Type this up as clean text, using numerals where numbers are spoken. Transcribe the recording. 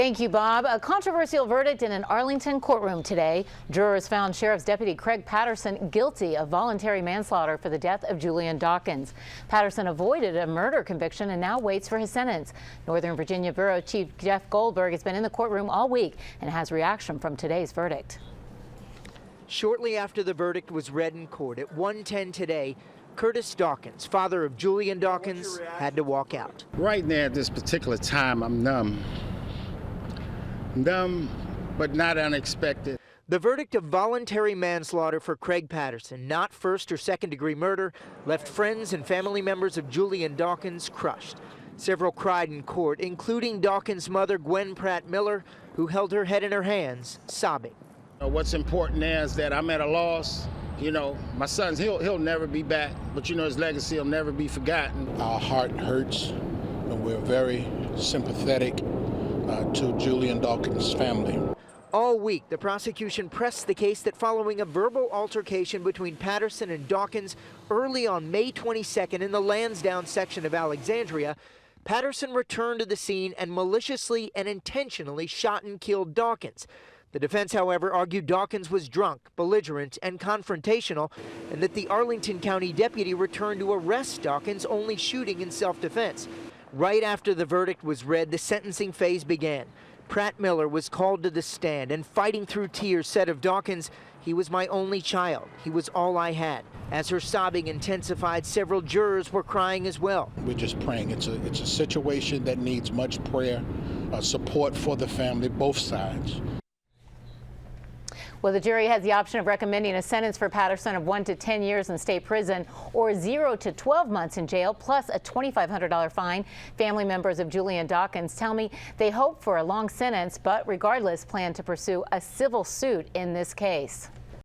Thank you, Bob. A controversial verdict in an Arlington courtroom today. Jurors found Sheriff's Deputy Craig Patterson guilty of voluntary manslaughter for the death of Julian Dawkins. Patterson avoided a murder conviction and now waits for his sentence. Northern Virginia Bureau Chief Jeff Goldberg has been in the courtroom all week and has reaction from today's verdict. Shortly after the verdict was read in court at 1:10 today, Curtis Dawkins, father of Julian Dawkins, had to walk out. Right now at this particular time, I'm numb. Numb, but not unexpected. The verdict of voluntary manslaughter for Craig Patterson, not first or second degree murder, left friends and family members of Julian Dawkins crushed. Several cried in court, including Dawkins' mother, Gwen Pratt Miller, who held her head in her hands, sobbing. What's important now is that I'm at a loss. You know, my son's, he'll never be back, but you know, his legacy will never be forgotten. Our heart hurts, and we're very sympathetic to Julian Dawkins' family. All week, the prosecution pressed the case that following a verbal altercation between Patterson and Dawkins early on May 22nd in the Lansdowne section of Alexandria, Patterson returned to the scene and maliciously and intentionally shot and killed Dawkins. The defense, however, argued Dawkins was drunk, belligerent, and confrontational, and that the Arlington County deputy returned to arrest Dawkins, only shooting in self-defense. Right after the verdict was read, the sentencing phase began. Pratt Miller was called to the stand and, fighting through tears, said of Dawkins, "He was my only child. He was all I had." As her sobbing intensified, several jurors were crying as well. We're just praying. It's a situation that needs much prayer, support for the family, both sides. Well, the jury has the option of recommending a sentence for Patterson of 1 to 10 years in state prison or 0 to 12 months in jail, plus a $2,500 fine. Family members of Julian Dawkins tell me they hope for a long sentence, but regardless plan to pursue a civil suit in this case.